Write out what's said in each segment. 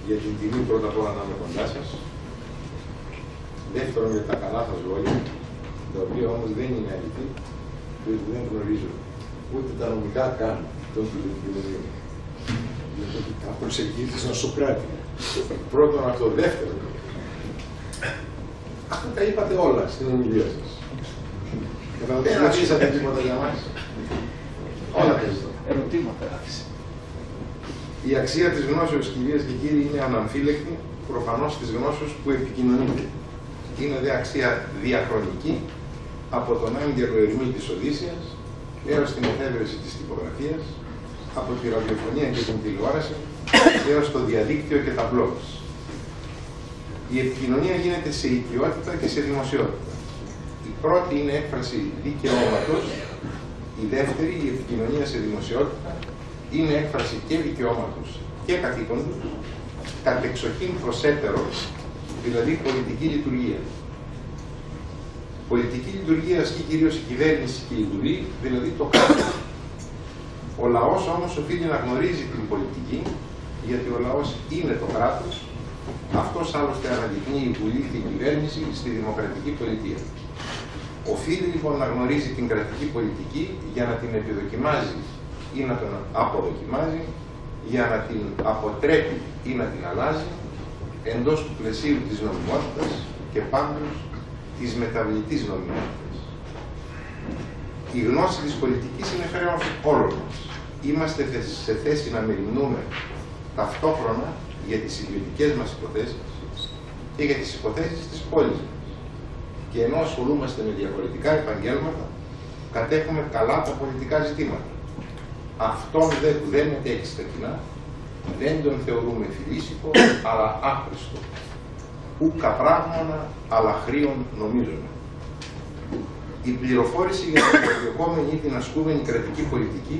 Για την τιμή πρώτα απ' όλα να είμαι κοντά σας. Δεύτερον, για τα καλά σας λόγια, τα οποία όμως δεν είναι αληθή, διότι δεν γνωρίζω ούτε τα νομικά καν των πληροφοριών. Γιατί τα προσεγγίστησαν Σοκράτη. Πρώτον αυτό. Δεύτερον, αυτά τα είπατε όλα στην ομιλία σας. Δεν αφήσατε τίποτα για μας. Όλα τα ζητώ. Ερωτήματα άφησε. Η αξία της γνώσεως, κυρίες και κύριοι, είναι αναμφίλεκτη, προφανώς της γνώσεως που επικοινωνείται. Είναι δε αξία διαχρονική, από τον άγγελο Ερμή της Οδύσσιας έως την εφεύρεση της τυπογραφίας, από τη ραδιοφωνία και την τηλεόραση έως το διαδίκτυο και τα blog. Η επικοινωνία γίνεται σε οικειότητα και σε δημοσιότητα. Η πρώτη είναι έκφραση δικαιώματος, η δεύτερη, η επικοινωνία σε δημοσιότητα, είναι έκφραση και δικαιώματος και καθήκοντος, κατεξοχήν προσέτερο, δηλαδή πολιτική λειτουργία. Πολιτική λειτουργία ασκεί κυρίως η κυβέρνηση και η Βουλή, δηλαδή το κράτος. Ο λαός όμως οφείλει να γνωρίζει την πολιτική, γιατί ο λαός είναι το κράτος. Αυτός άλλωστε αναδεικνύει η Βουλή και η κυβέρνηση στη δημοκρατική πολιτεία. Οφείλει λοιπόν να γνωρίζει την κρατική πολιτική για να την επιδοκιμάζει ή να τον αποδοκιμάζει, για να την αποτρέπει ή να την αλλάζει, εντός του πλαισίου της νομιμότητας και πάντως της μεταβλητής νομιμότητας. Η γνώση της πολιτικής είναι χρέος όλων μας. Είμαστε σε θέση να μεριμνούμε ταυτόχρονα για τις ιδιωτικές μας υποθέσεις και για τις υποθέσεις της πόλης μας. Και ενώ ασχολούμαστε με διαφορετικά επαγγέλματα, κατέχουμε καλά τα πολιτικά ζητήματα. Αυτόν δε που δεν μετέχει στα κοινά, δεν τον θεωρούμε φιλήσικο, αλλά άχρηστο. Ούκα πράγμανα, αλλά χρίον νομίζουμε. Η πληροφόρηση για την περιεχόμενη ή την ασκούμενη κρατική πολιτική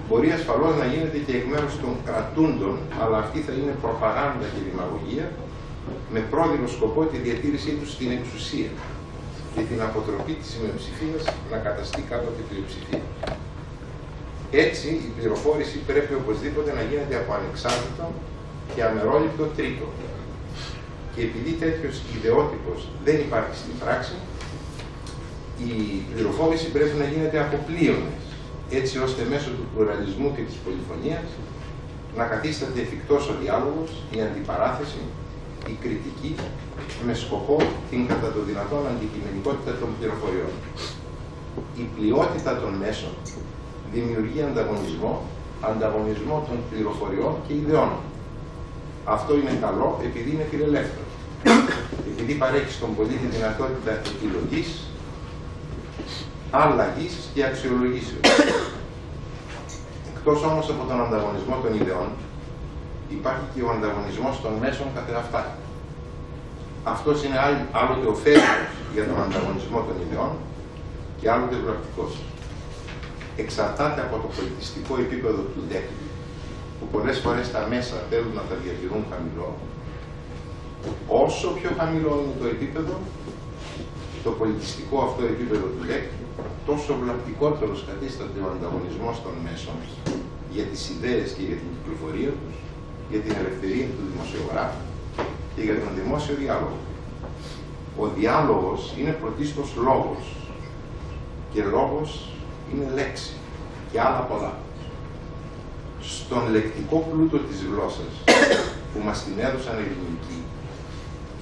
μπορεί ασφαλώς να γίνεται και εκ μέρους των κρατούντων, αλλά αυτή θα είναι προπαγάνδα και δημαγωγία, με πρόδειλο σκοπό τη διατήρησή τους στην εξουσία και την αποτροπή της μειοψηφίας να καταστεί κάποτε πλειοψηφία. Έτσι, η πληροφόρηση πρέπει οπωσδήποτε να γίνεται από ανεξάρτητο και αμερόληπτο τρίτο. Και επειδή τέτοιος ιδεότυπος δεν υπάρχει στην πράξη, η πληροφόρηση πρέπει να γίνεται από πλείονες, έτσι ώστε μέσω του πλουραλισμού και της πολυφωνίας να καθίσταται εφικτός ο διάλογος, η αντιπαράθεση, η κριτική, με σκοπό την κατά το δυνατόν αντικειμενικότητα των πληροφοριών. Η πλειότητα των μέσων δημιουργεί ανταγωνισμό των πληροφοριών και ιδεών. Αυτό είναι καλό επειδή είναι φιλελεύθερο. Επειδή παρέχει στον πολίτη δυνατότητα επιλογής, αλλαγής και αξιολογήσεως. Εκτός όμως από τον ανταγωνισμό των ιδεών, υπάρχει και ο ανταγωνισμός των μέσων καθεαυτά. Αυτός είναι άλλοτε ωφέλιμος για τον ανταγωνισμό των ιδεών και άλλοτε βλαπτικός. Εξαρτάται από το πολιτιστικό επίπεδο του δέκτη, που πολλές φορές τα μέσα θέλουν να τα διατηρούν χαμηλό. Όσο πιο χαμηλό είναι το επίπεδο, το πολιτιστικό αυτό επίπεδο του δέκτη, τόσο βλαπτικότερος καθίσταται ο ανταγωνισμός των μέσων για τις ιδέες και για την κυκλοφορία τους, για την ελευθερία του δημοσιογράφου και για τον δημόσιο διάλογο. Ο διάλογος είναι πρωτίστως λόγος και λόγος είναι λέξη και άλλα πολλά. Στον λεκτικό πλούτο της γλώσσας που μας την έδωσαν ελληνική,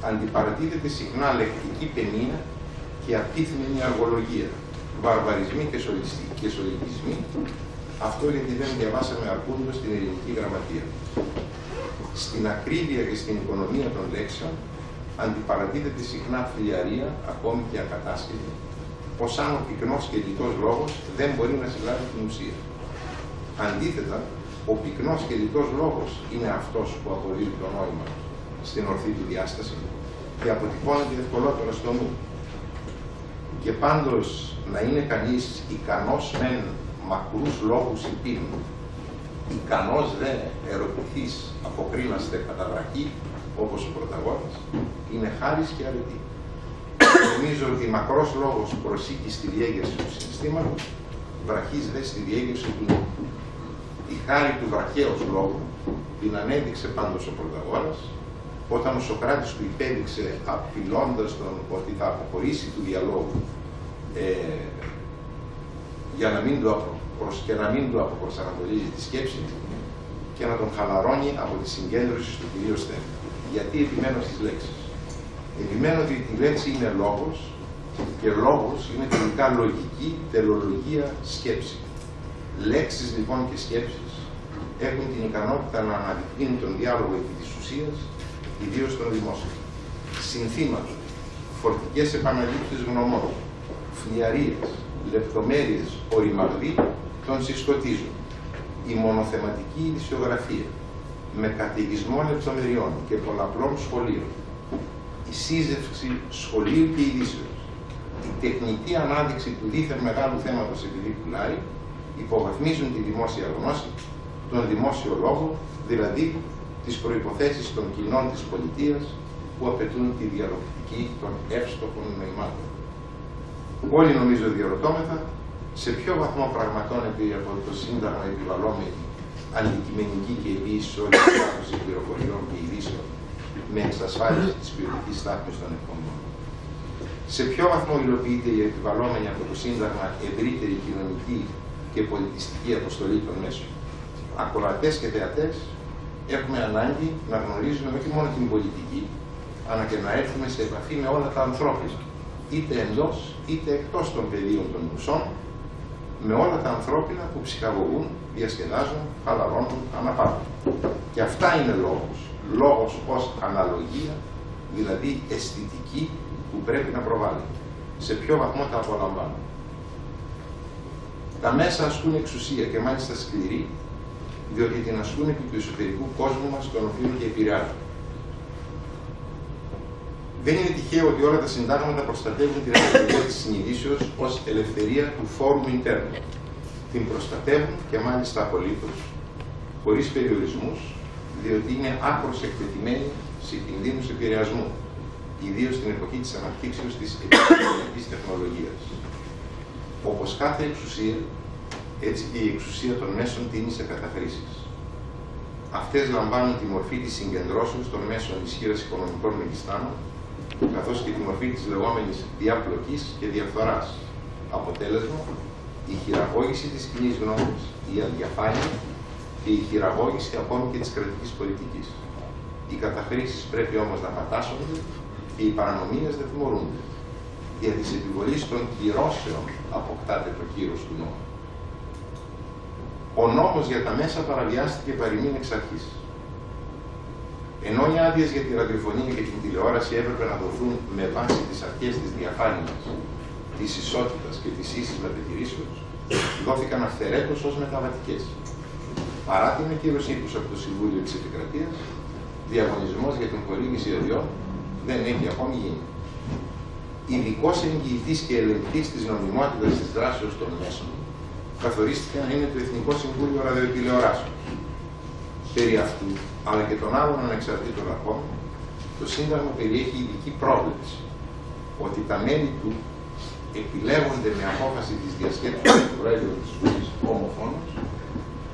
αντιπαρατίθεται συχνά λεκτική παινία και απίθμενη αργολογία, βαρβαρισμοί και σολικισμοί, αυτό γιατί δεν διαβάσαμε αρκούντος στην ελληνική γραμματεία. Στην ακρίβεια και στην οικονομία των λέξεων αντιπαρατίθεται συχνά φλιαρία, ακόμη και ακατάσχετη, πως αν ο πυκνός και λιτός λόγος δεν μπορεί να συλλάβει την ουσία. Αντίθετα, ο πυκνός και λιτός λόγος είναι αυτός που αποδίδει το νόημα στην ορθή του διάσταση και αποτυπώνεται ευκολότερα στο νου. Και πάντως να είναι κανείς ικανός μεν μακρούς λόγους υπήνουν, ικανός δε ερωτηθείς αποκρίναστε κατά βραχή, όπως ο πρωταγώνας, είναι χάρις και αρετή. Νομίζω ότι μακρός λόγος προσήκει στη διέγερση του συναισθήματος, βραχής δε στη διέγερση του νου. Η χάρη του βραχαίος λόγου την ανέδειξε πάντως ο Πρωταγόρας, όταν ο Σωκράτης του υπέδειξε απειλώντας τον ότι θα αποχωρήσει του διαλόγου για να μην του αποπροσανατολίζει τη σκέψη και να τον χαλαρώνει από τη συγκέντρωση στο κυρίως θέμα. Γιατί επιμένω στις λέξεις. Επιμένω ότι η λέξη είναι λόγος και λόγος είναι τελικά λογική, τελολογία, σκέψη. Λέξεις λοιπόν και σκέψεις έχουν την ικανότητα να αναδεικνύουν τον διάλογο επί της ουσίας, ιδίως των δημόσιων. Συνθήματα, φορτικές επαναλήψεις γνωμών, φλιαρίες, λεπτομέρειες, οριμαγδί τον συσκοτίζουν. Η μονοθεματική ειδησιογραφία, με καταιγισμό λεπτομεριών και πολλαπλών σχολείων, η σύζευξη σχολείου και ειδήσεως, η τεχνητή ανάδειξη του δίθεν μεγάλου θέματος επειδή πουλάει, υποβαθμίζουν τη δημόσια γνώση, τον δημόσιο λόγο, δηλαδή τις προϋποθέσεις των κοινών της πολιτείας που απαιτούν τη διαλογική των εύστοχων νοημάτων. Όλοι νομίζω διαρωτώμεθα σε ποιο βαθμό πραγματώνεται από το Σύνταγμα επιβαλλόμενη αντικειμενική και επίσης όλη τη διάδοση πληροφοριών και ειδήσεων με εξασφάλιση της ποιοτικής στάθμης των εκπομπών. Σε ποιο βαθμό υλοποιείται η επιβαλλόμενη από το Σύνταγμα ευρύτερη κοινωνική και πολιτιστική αποστολή των μέσων. Ακροατές και θεατές έχουμε ανάγκη να γνωρίζουμε όχι μόνο την πολιτική, αλλά και να έρθουμε σε επαφή με όλα τα ανθρώπινα, είτε εντός είτε εκτός των πεδίων των ουσών, με όλα τα ανθρώπινα που ψυχαγωγούν, διασκεδάζουν, χαλαρώνουν, αναπαύουν. Και αυτά είναι λόγος. Λόγος ως αναλογία, δηλαδή αισθητική που πρέπει να προβάλλει. Σε ποιο βαθμό τα απολαμβάνουν. Τα μέσα ασκούν εξουσία και μάλιστα σκληρή, διότι την ασκούν επί του εσωτερικού κόσμου μας, τον οποίο και επηρεάζουν. Δεν είναι τυχαίο ότι όλα τα συντάγματα προστατεύουν την ελευθερία της συνειδήσεως ως ελευθερία του φόρουμ internum. Την προστατεύουν και μάλιστα απολύτως, χωρίς περιορισμούς, διότι είναι άκρως εκτεθειμένη σε κινδύνους επηρεασμού, ιδίως στην εποχή της αναπτύξεως της επιστημονικής τεχνολογίας. Όπως κάθε εξουσία, έτσι και η εξουσία των μέσων τείνει σε καταχρήσεις. Αυτές λαμβάνουν τη μορφή της συγκεντρώσεως των μέσων ισχύρας οικονομικών μεγιστάνων, καθώς και τη μορφή της λεγόμενης διαπλοκής και διαφθοράς. Αποτέλεσμα, η χειραγώγηση της κοινής γνώμης, η αδιαφάνεια και η χειραγώγηση ακόμη και της κρατικής πολιτικής. Οι καταχρήσεις πρέπει όμως να πατάσσονται και οι παρανομίες δεν τιμωρούνται. Δια της επιβολής των κυρώσεων αποκτάται το κύρος του νόμου. Ο νόμος για τα μέσα παραβιάστηκε παροιμήν εξ αρχής. Ενώ οι άδειες για τη ραδιοφωνία και την τηλεόραση έπρεπε να δοθούν με βάση τις αρχές της διαφάνειας, της ισότητας και της ίσης μεταχειρήσεως, δόθηκαν αυθαιρέτως ως μεταβατικές. Παρά την ακύρωσή τους από το Συμβούλιο της Επικρατείας, διαγωνισμός για την χορήγηση αδειών δεν έχει ακόμη γίνει. Ειδικός εγγυητής και ελεγκτής της νομιμότητας της δράσεως των μέσων καθορίστηκε να είναι το Εθνικό Συμβούλιο Ραδιοτηλεοράσεων. Περί αυτού, αλλά και των άλλων ανεξαρτήτων αρχών, το Σύνταγμα περιέχει ειδική πρόβλεψη ότι τα μέλη του επιλέγονται με απόφαση της διασκέψης του Προέδρου της Βουλής ομοφόνος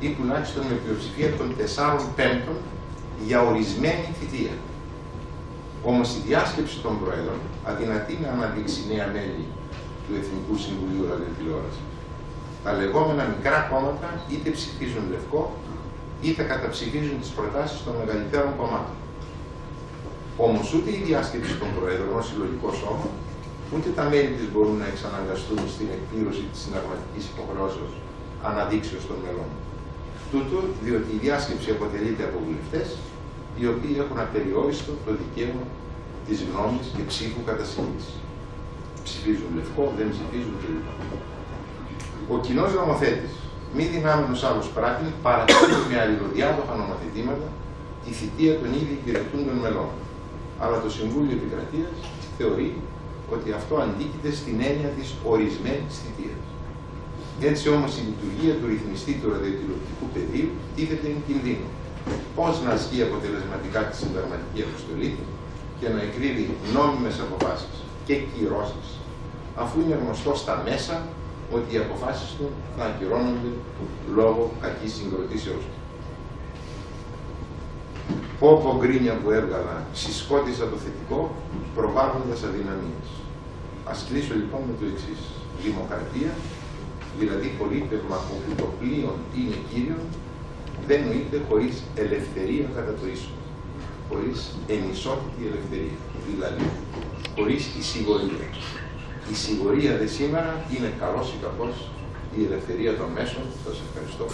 ή τουλάχιστον με πλειοψηφία των 4/5 για ορισμένη θητεία. Όμως η διάσκεψη των Προέδρων αδυνατεί να αναδείξει νέα μέλη του Εθνικού Συμβουλίου Ραδιοτηλεόρασης. Τα λεγόμενα μικρά κόμματα είτε ψηφίζουν λευκό, είτε καταψηφίζουν τις προτάσεις των μεγαλύτερων κομμάτων. Όμως ούτε η διάσκεψη των Προέδρων ως συλλογικό σώμα, ούτε τα μέλη της μπορούν να εξαναγκαστούν στην εκπλήρωση της συνταγματικής υποχρεώσεως αναδείξεως των μελών. Τούτο διότι η διάσκεψη αποτελείται από βουλευτές, οι οποίοι έχουν απεριόριστο το δικαίωμα της γνώμης και ψήφου κατά συνείδηση. Ψηφίζουν λευκό, δεν ψηφίζουν κλπ. Ο κοινός νομοθέτης, μη δυνάμενος άλλος πράτην, παρατηρεί με αλληλοδιάδοχα νομοθετήματα τη θητεία των ήδη υπηρετούντων μελών. Αλλά το Συμβούλιο Επικρατείας θεωρεί ότι αυτό αντίκειται στην έννοια της ορισμένης θητείας. Έτσι όμως η λειτουργία του ρυθμιστή του ραδιοτηλεοπτικού πεδίου τίθεται εν κινδύνου. Πώς να ασκεί αποτελεσματικά τη συνταγματική αποστολή του και να εκδίδει νόμιμες αποφάσεις και κυρώσεις, αφού είναι γνωστό στα μέσα ότι οι αποφάσεις του θα ακυρώνονται λόγω κακής συγκροτήσεως του. Πόπο γκρίνια που έβγαλα, συσκότησα το θετικό, προβάλλοντας αδυναμίες. Ας κλείσω λοιπόν με το εξής. Δημοκρατία, δηλαδή πολίτευμα όπου το πλοίον είναι κύριον, δεν νοείται χωρίς ελευθερία κατά το ίσο. Χωρίς ενισότητα ελευθερία. Δηλαδή, χωρίς η σιγορία. Η σιγορία δε σήμερα είναι καλός ή κακός η ελευθερία των μέσων. Σας ευχαριστώ.